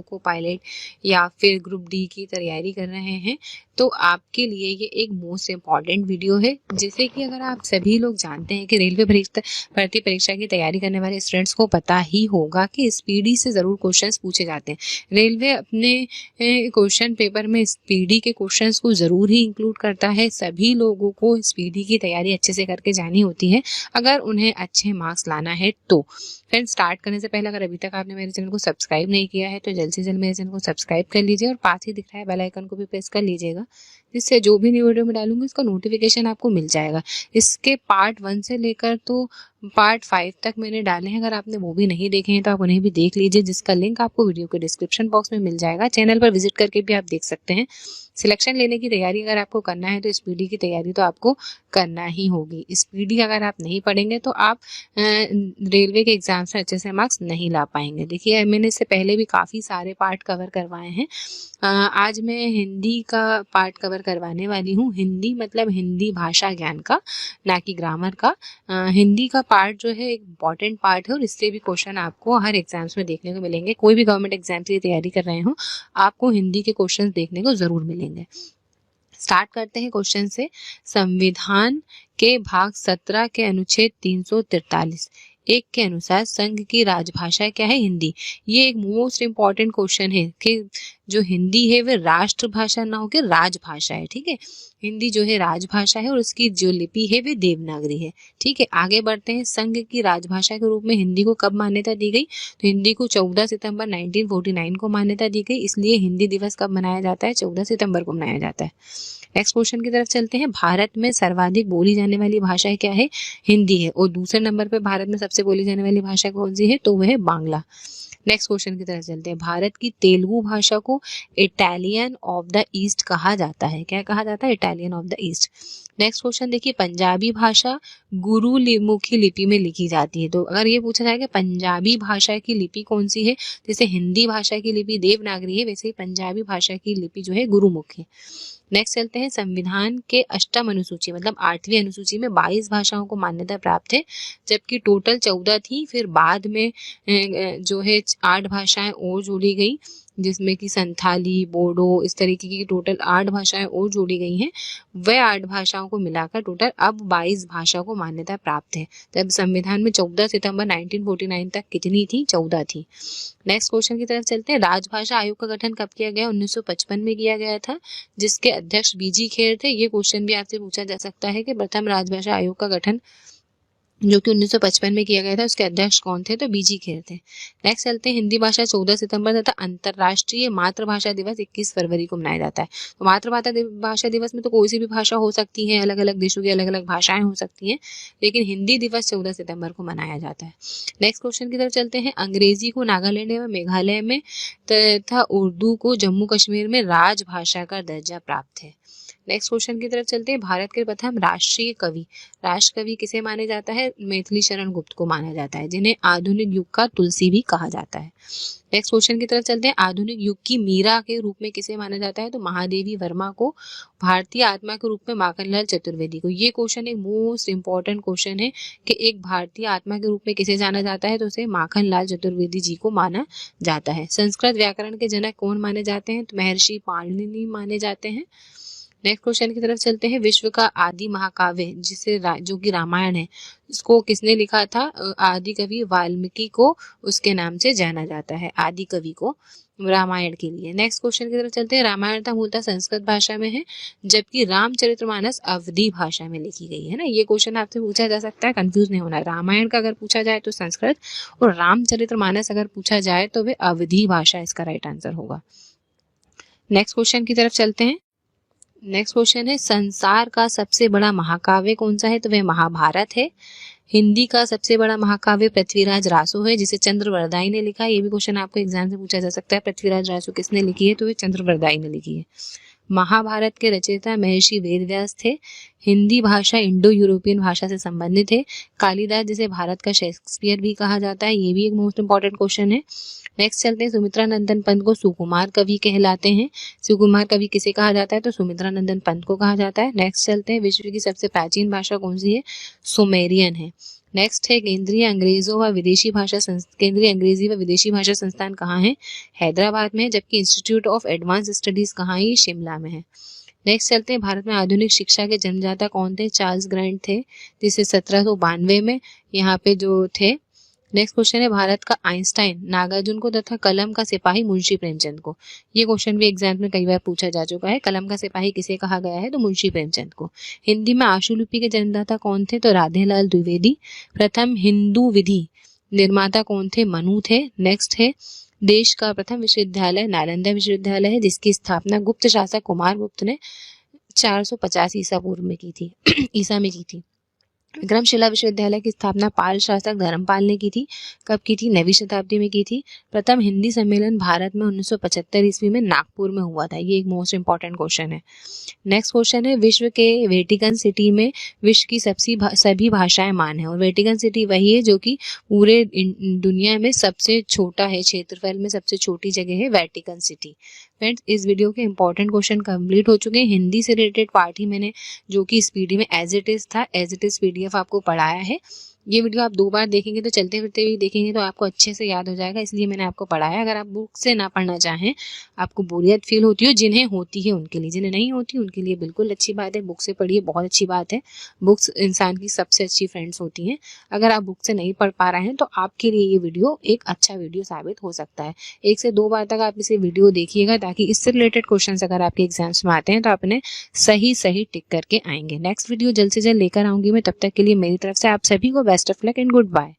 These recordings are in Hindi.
को पायलट या फिर ग्रुप डी की तैयारी कर रहे हैं तो आपके लिए ये एक मोस्ट इम्पॉर्टेंट वीडियो है। जैसे कि अगर आप सभी लोग जानते हैं कि रेलवे भर्ती परीक्षा की तैयारी करने वाले स्टूडेंट्स को पता ही होगा कि स्पीडी से ज़रूर क्वेश्चंस पूछे जाते हैं। रेलवे अपने क्वेश्चन पेपर में स्पीडी के क्वेश्चंस को ज़रूर ही इंक्लूड करता है। सभी लोगों को स्पीडी की तैयारी अच्छे से करके जानी होती है अगर उन्हें अच्छे मार्क्स लाना है तो। फ्रेंड्स, स्टार्ट करने से पहले अगर अभी तक आपने मेरे चैनल को सब्सक्राइब नहीं किया है तो जल्द से जल्द मेरे चैनल को सब्सक्राइब कर लीजिए और पास ही दिख रहा है बेल आइकन को भी प्रेस कर लीजिएगा, जिससे जो भी न्यू वीडियो में डालूंगी उसका नोटिफिकेशन आपको मिल जाएगा। इसके पार्ट 1 से लेकर तो पार्ट 5 तक मैंने डाले हैं, अगर आपने वो भी नहीं देखे हैं तो आप उन्हें भी देख लीजिए, जिसका लिंक आपको वीडियो के डिस्क्रिप्शन बॉक्स में मिल जाएगा। चैनल पर विजिट करके भी आप देख सकते हैं। सिलेक्शन लेने की तैयारी अगर आपको करना है तो स्पीडी की तैयारी तो आपको करना ही होगी। स्पीडी अगर आप नहीं पढ़ेंगे तो आप रेलवे के एग्जाम से अच्छे से मार्क्स नहीं ला पाएंगे। देखिए, मैंने इससे पहले भी काफ़ी सारे पार्ट कवर करवाए हैं। आज मैं हिंदी का पार्ट कवर करवाने वाली हूँ। हिंदी मतलब हिंदी भाषा ज्ञान का, ना कि ग्रामर का। हिंदी का पार्ट जो है एक इम्पॉर्टेंट पार्ट है और इससे भी क्वेश्चन आपको हर एग्जाम्स में देखने को मिलेंगे। कोई भी गवर्नमेंट एग्जाम की तैयारी कर रहे हो आपको हिंदी के क्वेश्चन देखने को ज़रूर मिलेंगे। स्टार्ट करते हैं क्वेश्चन से। संविधान के भाग 17 के अनुच्छेद 343 एक के अनुसार संघ की राजभाषा क्या है? हिंदी। ये एक मोस्ट इम्पॉर्टेंट क्वेश्चन है कि जो हिंदी है वह राष्ट्रभाषा ना होकर राजभाषा है। ठीक है, हिंदी जो है राजभाषा है और उसकी जो लिपि है वह देवनागरी है। ठीक है, आगे बढ़ते हैं। संघ की राजभाषा के रूप में हिंदी को कब मान्यता दी गई? तो हिंदी को 14 सितंबर 1949 को मान्यता दी गई। इसलिए हिंदी दिवस कब मनाया जाता है? 14 सितंबर को मनाया जाता है। नेक्स्ट क्वेश्चन की तरफ चलते हैं। भारत में सर्वाधिक बोली जाने वाली भाषा क्या है? हिंदी है। और दूसरे नंबर पे भारत में सबसे बोली जाने वाली भाषा कौन सी है? तो वह है बांग्ला। नेक्स्ट क्वेश्चन की तरफ चलते हैं। भारत की तेलुगु भाषा को इटालियन ऑफ द ईस्ट कहा जाता है। क्या कहा जाता है? Italian of the east. Next question देखिए। पंजाबी भाषा गुरुमुखी लिपि में लिखी जाती है। तो अगर ये पूछा जाएगा पंजाबी भाषा की लिपि कौन सी है, जैसे हिंदी भाषा की लिपि देवनागरी है वैसे ही पंजाबी भाषा की लिपि जो है गुरुमुखी। नेक्स्ट चलते हैं। संविधान के अष्टम अनुसूची मतलब 8वीं अनुसूची में 22 भाषाओं को मान्यता प्राप्त है, जबकि टोटल 14 थी। फिर बाद में जो है 8 भाषाएं और जोड़ी गई, जिसमें कि संथाली, बोडो, इस तरीके की टोटल 8 भाषाएं और जोड़ी गई हैं। वह 8 भाषाओं को मिलाकर टोटल अब 22 भाषा को मान्यता प्राप्त है। तब संविधान में 14 सितंबर 1949 तक कितनी थी? 14 थी। नेक्स्ट क्वेश्चन की तरफ चलते हैं। राजभाषा आयोग का गठन कब किया गया? 1955 में किया गया था, जिसके अध्यक्ष बीजी खेर थे। ये क्वेश्चन भी आपसे पूछा जा सकता है कि प्रथम राजभाषा आयोग का गठन जो कि 1955 में किया गया था उसके अध्यक्ष कौन थे? तो बीजी खेर थे। नेक्स्ट चलते हैं। हिंदी भाषा 14 सितंबर तथा अंतर्राष्ट्रीय मातृभाषा दिवस 21 फरवरी को मनाया जाता है। तो मातृभाषा दिवस में तो कोई सी भी भाषा हो सकती है, अलग अलग देशों की अलग अलग भाषाएं हो सकती हैं, लेकिन हिंदी दिवस 14 सितंबर को मनाया जाता है। नेक्स्ट क्वेश्चन की तरफ चलते हैं। अंग्रेजी को नागालैंड एवं मेघालय में तथा उर्दू को जम्मू कश्मीर में राजभाषा का दर्जा प्राप्त है। नेक्स्ट क्वेश्चन की तरफ चलते हैं। भारत के प्रथम राष्ट्रीय कवि, राष्ट्र कवि किसे माने जाता है? मैथिली शरण गुप्त को माना जाता है, जिन्हें आधुनिक युग का तुलसी भी कहा जाता है। नेक्स्ट क्वेश्चन की तरफ चलते हैं। आधुनिक युग की मीरा के रूप में किसे माना जाता है? तो महादेवी वर्मा को। भारतीय आत्मा के रूप में माखनलाल चतुर्वेदी को। ये क्वेश्चन एक मोस्ट इंपॉर्टेंट क्वेश्चन है कि एक भारतीय आत्मा के रूप में किसे जाना जाता है? तो उसे माखनलाल चतुर्वेदी जी को माना जाता है। संस्कृत व्याकरण के जनक कौन माने जाते हैं? तो महर्षि पाणिनि माने जाते हैं। नेक्स्ट क्वेश्चन की तरफ चलते हैं। विश्व का आदि महाकाव्य जो कि रामायण है, इसको किसने लिखा था? आदि कवि वाल्मीकि को उसके नाम से जाना जाता है, आदि कवि को, रामायण के लिए। नेक्स्ट क्वेश्चन की तरफ चलते हैं। रामायण था मूलतः संस्कृत भाषा में है, जबकि रामचरितमानस अवधी भाषा में लिखी गई है ना। ये क्वेश्चन आपसे पूछा जा सकता है, कंफ्यूज नहीं होना। रामायण का अगर पूछा जाए तो संस्कृत और रामचरितमानस अगर पूछा जाए तो वे अवधी भाषा इसका राइट आंसर होगा। नेक्स्ट क्वेश्चन की तरफ चलते हैं। नेक्स्ट क्वेश्चन है। संसार का सबसे बड़ा महाकाव्य कौन सा है? तो वह महाभारत है। हिंदी का सबसे बड़ा महाकाव्य पृथ्वीराज रासो है, जिसे चंद्रवरदाई ने लिखा है। ये भी क्वेश्चन आपको एग्जाम से पूछा जा सकता है। पृथ्वीराज रासो किसने लिखी है? तो वह चंद्रवरदाई ने लिखी है। महाभारत के रचयिता महर्षि वेदव्यास थे। हिंदी भाषा इंडो यूरोपियन भाषा से संबंधित है। कालिदास जिसे भारत का शेक्सपियर भी कहा जाता है, ये भी एक मोस्ट इंपॉर्टेंट क्वेश्चन है। नेक्स्ट चलते हैं। सुमित्रा नंदन पंत को सुकुमार कवि कहलाते हैं। सुकुमार कवि किसे कहा जाता है? तो सुमित्रा नंदन पंत को कहा जाता है। नेक्स्ट चलते हैं। विश्व की सबसे प्राचीन भाषा कौन सी है? सुमेरियन है। नेक्स्ट है केंद्रीय अंग्रेजी व विदेशी भाषा संस्थान कहाँ है? हैदराबाद में है, जबकि इंस्टीट्यूट ऑफ एडवांस स्टडीज कहाँ है? ये शिमला में है। नेक्स्ट चलते हैं, भारत में आधुनिक शिक्षा के जन्मदाता कौन थे? चार्ल्स ग्रांट थे, जिसे 1792 में यहाँ पे जो थे। नेक्स्ट क्वेश्चन है, भारत का आइंस्टाइन नागार्जुन को तथा कलम का सिपाही मुंशी प्रेमचंद को। ये क्वेश्चन भी एग्जाम में कई बार पूछा जा चुका है। कलम का सिपाही किसे कहा गया है? तो मुंशी प्रेमचंद को। हिंदी में आशुलिपि के जन्मदाता कौन थे? तो राधेलाल द्विवेदी। प्रथम हिंदू विधि निर्माता कौन थे? मनु थे। नेक्स्ट है, देश का प्रथम विश्वविद्यालय नालंदा विश्वविद्यालय है, जिसकी स्थापना गुप्त शासक कुमार गुप्त ने 450 ईसा पूर्व में की थी ईसा में की थी। विक्रमशिला विश्वविद्यालय की स्थापना पाल शासक धर्मपाल ने की थी। कब की थी? 9वीं शताब्दी में की थी। प्रथम हिंदी सम्मेलन भारत में 1975 ईस्वी में नागपुर में हुआ था। ये एक मोस्ट इंपॉर्टेंट क्वेश्चन है। नेक्स्ट क्वेश्चन है, विश्व के वेटिकन सिटी में विश्व की सभी भाषाएं मान है, और वेटिकन सिटी वही है जो कि पूरे दुनिया में सबसे छोटा है, क्षेत्रफल में सबसे छोटी जगह है वेटिकन सिटी। फ्रेंड्स, इस वीडियो के इंपॉर्टेंट क्वेश्चन कंप्लीट हो चुके हैं। हिंदी से रिलेटेड पार्ट ही मैंने जो कि इस पीडी में एज इट इज पीडीएफ आपको पढ़ाया है। ये वीडियो आप 2 बार देखेंगे तो चलते फिरते भी देखेंगे तो आपको अच्छे से याद हो जाएगा, इसलिए मैंने आपको पढ़ाया। अगर आप बुक से ना पढ़ना चाहें, आपको बोरियत फील होती हो, जिन्हें होती है उनके लिए, जिन्हें नहीं होती उनके लिए बिल्कुल अच्छी बात है, बुक से पढ़िए, बहुत अच्छी बात है। बुक्स इंसान की सबसे अच्छी फ्रेंड्स होती हैं। अगर आप बुक से नहीं पढ़ पा रहे हैं तो आपके लिए ये वीडियो एक अच्छा वीडियो साबित हो सकता है। 1 से 2 बार तक आप इसे वीडियो देखिएगा, ताकि इससे रिलेटेड क्वेश्चन अगर आपके एग्जाम्स में आते हैं तो आप इन्हें सही टिक करके आएंगे। नेक्स्ट वीडियो जल्द से जल्द लेकर आऊंगी मैं। तब तक के लिए मेरी तरफ से आप सभी को best of luck and goodbye.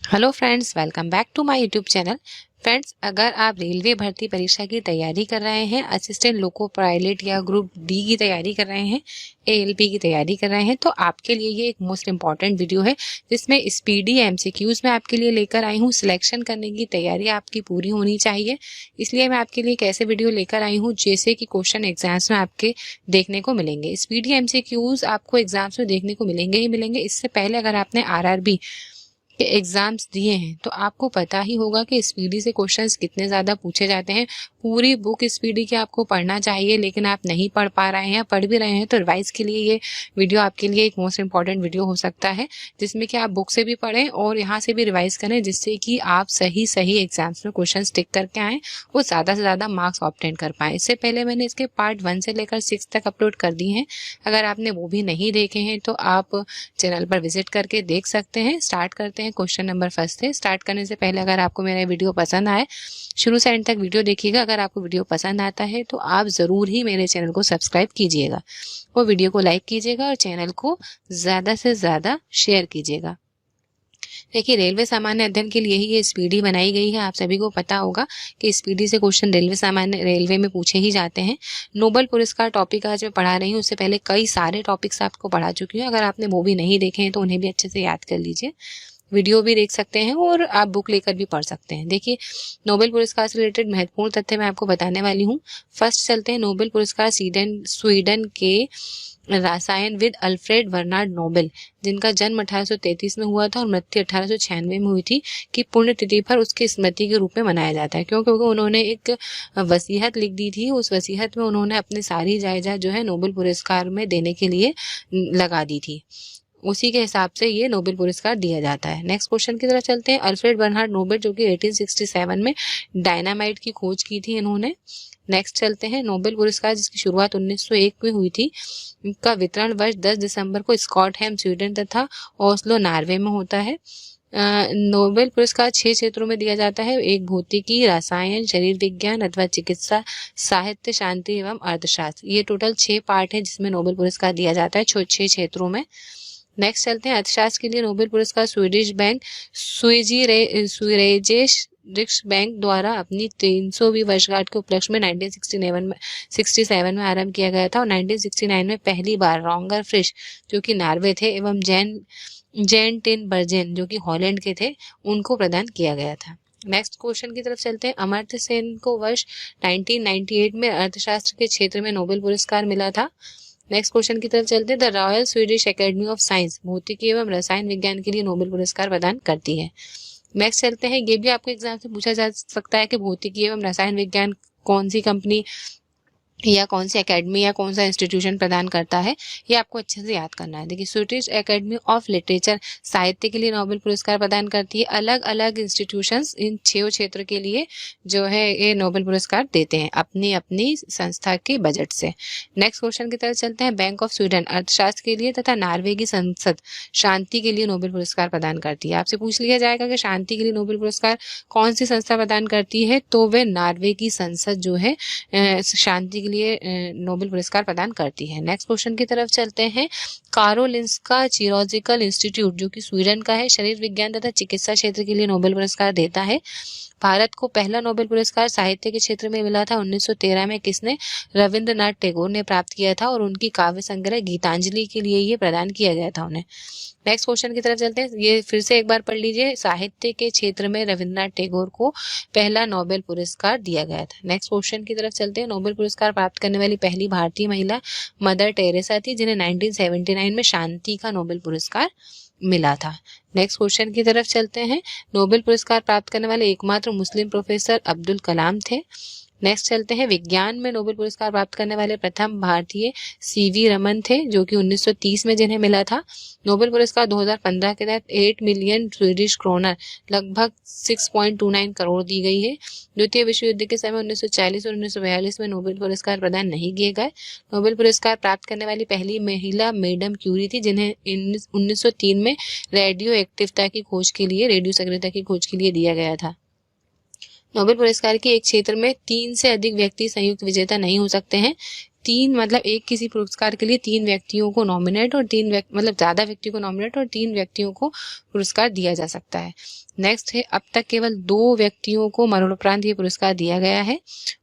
Hello friends, welcome back to my YouTube channel. Friends, अगर आप रेलवे भर्ती परीक्षा की तैयारी कर रहे हैं, असिस्टेंट लोको पायलट या ग्रुप डी की तैयारी कर रहे हैं, एएलपी की तैयारी कर रहे हैं, तो आपके लिए ये एक मोस्ट इंपॉर्टेंट वीडियो है, जिसमें स्पीडी एमसीक्यूज में आपके लिए लेकर आई हूँ। सिलेक्शन करने की तैयारी आपकी पूरी होनी चाहिए, इसलिए मैं आपके लिए एक ऐसे वीडियो लेकर आई हूँ जैसे कि क्वेश्चन एग्जाम्स में आपके देखने को मिलेंगे। स्पीडी एमसीक्यूज आपको एग्जाम्स में देखने को मिलेंगे ही मिलेंगे। इससे पहले अगर आपने आरआरबी के एग्जाम्स दिए हैं तो आपको पता ही होगा कि स्पीडी से क्वेश्चंस कितने ज़्यादा पूछे जाते हैं। पूरी बुक स्पीडी की आपको पढ़ना चाहिए, लेकिन आप नहीं पढ़ पा रहे हैं या पढ़ भी रहे हैं तो रिवाइज के लिए ये वीडियो आपके लिए एक मोस्ट इंपॉर्टेंट वीडियो हो सकता है, जिसमें कि आप बुक से भी पढ़ें और यहाँ से भी रिवाइज करें, जिससे कि आप सही एग्जाम्स में क्वेश्चन टिक करके आएँ, वो ज़्यादा से ज़्यादा मार्क्स ऑब्टेन कर पाएँ। इससे पहले मैंने इसके पार्ट 1 से लेकर 6 तक अपलोड कर दिए हैं। अगर आपने वो भी नहीं देखे हैं तो आप चैनल पर विजिट करके देख सकते हैं। स्टार्ट करते हैं क्वेश्चन नंबर 1 से। स्टार्ट करने से पहले अगर आपको मेरा वीडियो पसंद आए, शुरू से एंड तक वीडियो देखिएगा। अगर आपको वीडियो पसंद आता है तो आप ज़रूर ही मेरे चैनल को सब्सक्राइब कीजिएगा, वो वीडियो को लाइक कीजिएगा और चैनल को ज़्यादा से ज़्यादा शेयर कीजिएगा। देखिए, रेलवे सामान्य अध्ययन के लिए ही ये स्पीडी बनाई गई है। आप सभी को पता होगा कि स्पीडी से क्वेश्चन रेलवे में पूछे ही जाते हैं। नोबेल पुरस्कार टॉपिक आज मैं पढ़ा रही हूँ, उससे पहले कई सारे टॉपिक्स आपको पढ़ा चुकी हूँ। अगर आपने वो भी नहीं देखे हैं तो उन्हें भी अच्छे से याद कर लीजिए। वीडियो भी देख सकते हैं और आप बुक लेकर भी पढ़ सकते हैं। देखिए, नोबेल पुरस्कार से रिलेटेड महत्वपूर्ण तथ्य मैं आपको बताने वाली हूँ। फर्स्ट चलते हैं, नोबेल पुरस्कार स्वीडन के रसायनविद अल्फ्रेड बर्नार्ड नोबेल, जिनका जन्म 1833 में हुआ था और मृत्यु 1896 में हुई थी, की पुण्यतिथि पर उसकी स्मृति के रूप में मनाया जाता है। क्योंकि उन्होंने एक वसीयत लिख दी थी। उस वसीयत में उन्होंने अपनी सारी जायदाद जो है नोबेल पुरस्कार में देने के लिए लगा दी थी। उसी के हिसाब से ये नोबेल पुरस्कार दिया जाता है। नेक्स्ट क्वेश्चन की तरफ चलते हैं। अल्फ्रेड बर्नार्ड नोबेल, जो कि 1867 में डायनामाइट की खोज की थी इन्होंने। नेक्स्ट चलते हैं, नोबेल पुरस्कार जिसकी शुरुआत 1901 में हुई थी, इनका वितरण वर्ष 10 दिसंबर को स्कॉटलैंड स्वीडन तथा ओस्लो नॉर्वे में होता है। नोबेल पुरस्कार 6 क्षेत्रों में दिया जाता है। एक भौतिकी, रसायन, शरीर विज्ञान अथवा चिकित्सा, साहित्य, शांति एवं अर्थशास्त्र। ये टोटल 6 पार्ट है जिसमें नोबेल पुरस्कार दिया जाता है 6 क्षेत्रों में। नेक्स्ट चलते हैं, अर्थशास्त्र के लिए नोबेल पुरस्कार स्वीडिश बैंक स्वीरेजेस बैंक द्वारा अपनी 300वीं वर्षगांठ के उपलक्ष्य में 1967 में आरंभ किया गया था और 1969 में पहली बार रॉन्गर फ्रिश, जो कि नॉर्वे थे, एवं जैन टिन बर्जेन, जो कि हॉलैंड के थे, उनको प्रदान किया गया था। नेक्स्ट क्वेश्चन की तरफ चलते हैं। अमर्त्य सेन को वर्ष 1998 में अर्थशास्त्र के क्षेत्र में नोबेल पुरस्कार मिला था। नेक्स्ट क्वेश्चन की तरफ चलते हैं। The royal Swedish academy of science भौतिकी एवं रसायन विज्ञान के लिए नोबेल पुरस्कार प्रदान करती है। नेक्स्ट चलते हैं। ये भी आपको एग्जाम से पूछा जा सकता है कि भौतिकी एवं रसायन विज्ञान कौन सी कंपनी या कौन सी एकेडमी या कौन सा इंस्टीट्यूशन प्रदान करता है, ये आपको अच्छे से याद करना है। देखिए, स्वीडिश एकेडमी ऑफ लिटरेचर साहित्य के लिए नोबेल पुरस्कार प्रदान करती है। अलग अलग इंस्टीट्यूशंस इन 6 क्षेत्र के लिए जो है ये नोबेल पुरस्कार देते हैं अपनी अपनी संस्था के बजट से। नेक्स्ट क्वेश्चन की तरफ चलते हैं। बैंक ऑफ स्वीडन अर्थशास्त्र के लिए तथा नॉर्वे की संसद शांति के लिए नोबेल पुरस्कार प्रदान करती है। आपसे पूछ लिया जाएगा कि शांति के लिए नोबेल पुरस्कार कौन सी संस्था प्रदान करती है, तो वे नॉर्वे की संसद जो है शांति के लिए नोबेल पुरस्कार प्रदान करती है। नेक्स्ट क्वेश्चन की तरफ चलते हैं। कारोलिंस्का चिरोजिकल इंस्टीट्यूट जो कि स्वीडन का है, शरीर विज्ञान तथा चिकित्सा क्षेत्र के लिए नोबेल पुरस्कार देता है। भारत को पहला नोबेल पुरस्कार साहित्य के क्षेत्र में मिला था 1913 में। किसने? रविंद्रनाथ टैगोर ने प्राप्त किया था और उनकी काव्य संग्रह गीतांजलि के लिए ये प्रदान किया गया था उन्हें। नेक्स्ट क्वेश्चन की तरफ चलते हैं। ये फिर से एक बार पढ़ लीजिए। साहित्य के क्षेत्र में रविंद्रनाथ टैगोर को पहला नोबेल पुरस्कार दिया गया था। नेक्स्ट क्वेश्चन की तरफ चलते हैं। नोबेल पुरस्कार प्राप्त करने वाली पहली भारतीय महिला मदर टेरेसा थी, जिन्हें 1979 में शांति का नोबेल पुरस्कार मिला था। नेक्स्ट क्वेश्चन की तरफ चलते हैं। नोबेल पुरस्कार प्राप्त करने वाले एकमात्र मुस्लिम प्रोफेसर अब्दुल कलाम थे। नेक्स्ट चलते हैं। विज्ञान में नोबेल पुरस्कार प्राप्त करने वाले प्रथम भारतीय सीवी रमन थे, जो कि 1930 में जिन्हें मिला था। नोबेल पुरस्कार 2015 के तहत 8 मिलियन स्वीडिश क्रोनर लगभग 6.29 करोड़ दी गई है। द्वितीय विश्व युद्ध के समय 1940 और 1942 में नोबेल पुरस्कार प्रदान नहीं किए गए। नोबेल पुरस्कार प्राप्त करने वाली पहली महिला मैडम क्यूरी थी, जिन्हें 1903 में रेडियो एक्टिवता की खोज के लिए, रेडियो सक्रियता की खोज के लिए दिया गया था। नोबेल पुरस्कार के एक क्षेत्र में 3 से अधिक व्यक्ति संयुक्त विजेता नहीं हो सकते हैं। 3 मतलब एक किसी पुरस्कार के लिए 3 व्यक्तियों को नॉमिनेट और 3 मतलब ज्यादा व्यक्तियों को नॉमिनेट और 3 व्यक्तियों को पुरस्कार दिया जा सकता है। नेक्स्ट है। अब तक केवल 2 व्यक्तियों को मरणोपरांत ये पुरस्कार दिया गया है।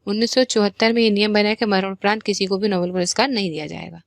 1974 में ये नियम बना कि मरणोपरांत किसी को भी नोबेल पुरस्कार नहीं दिया जाएगा।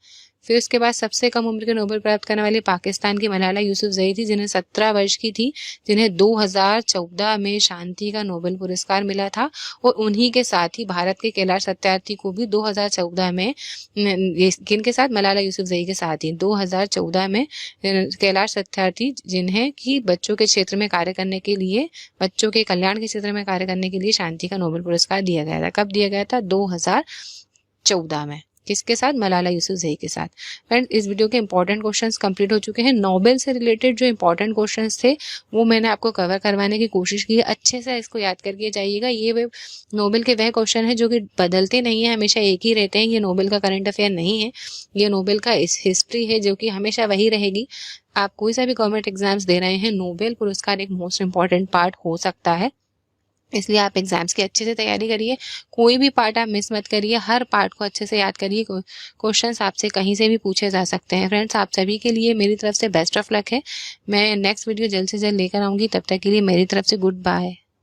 फिर उसके बाद सबसे कम उम्र के नोबेल प्राप्त करने वाली पाकिस्तान की मलाला यूसुफजई थी, जिन्हें 17 वर्ष की थी, जिन्हें 2014 में शांति का नोबेल पुरस्कार मिला था। और उन्हीं के साथ ही भारत के कैलाश सत्यार्थी को भी 2014 में, किनके साथ? मलाला यूसुफजई के साथ ही 2014 में कैलाश सत्यार्थी, जिन्हें कि बच्चों के क्षेत्र में कार्य करने के लिए, बच्चों के कल्याण के क्षेत्र में कार्य करने के लिए शांति का नोबेल पुरस्कार दिया गया था। कब दिया गया था? 2014 में। किसके साथ? मलाला यूसुफजई के साथ। फ्रेंड्स, इस वीडियो के इंपॉर्टेंट क्वेश्चंस कंप्लीट हो चुके हैं। नोबेल से रिलेटेड जो इंपॉर्टेंट क्वेश्चंस थे वो मैंने आपको कवर करवाने की कोशिश की है। अच्छे से इसको याद करके जाइएगा। ये नोबेल के वह क्वेश्चन है जो कि बदलते नहीं है, हमेशा एक ही रहते हैं। ये नोबेल का करंट अफेयर नहीं है, ये नोबेल का हिस्ट्री है जो कि हमेशा वही रहेगी। आप कोई सा भी गवर्नमेंट एग्जाम्स दे रहे हैं, नोबेल पुरस्कार एक मोस्ट इंपॉर्टेंट पार्ट हो सकता है। इसलिए आप एग्जाम्स की अच्छे से तैयारी करिए। कोई भी पार्ट आप मिस मत करिए, हर पार्ट को अच्छे से याद करिए। क्वेश्चंस आपसे कहीं से भी पूछे जा सकते हैं। फ्रेंड्स, आप सभी के लिए मेरी तरफ से बेस्ट ऑफ लक है। मैं नेक्स्ट वीडियो जल्द से जल्द लेकर आऊँगी। तब तक के लिए मेरी तरफ से गुड बाय।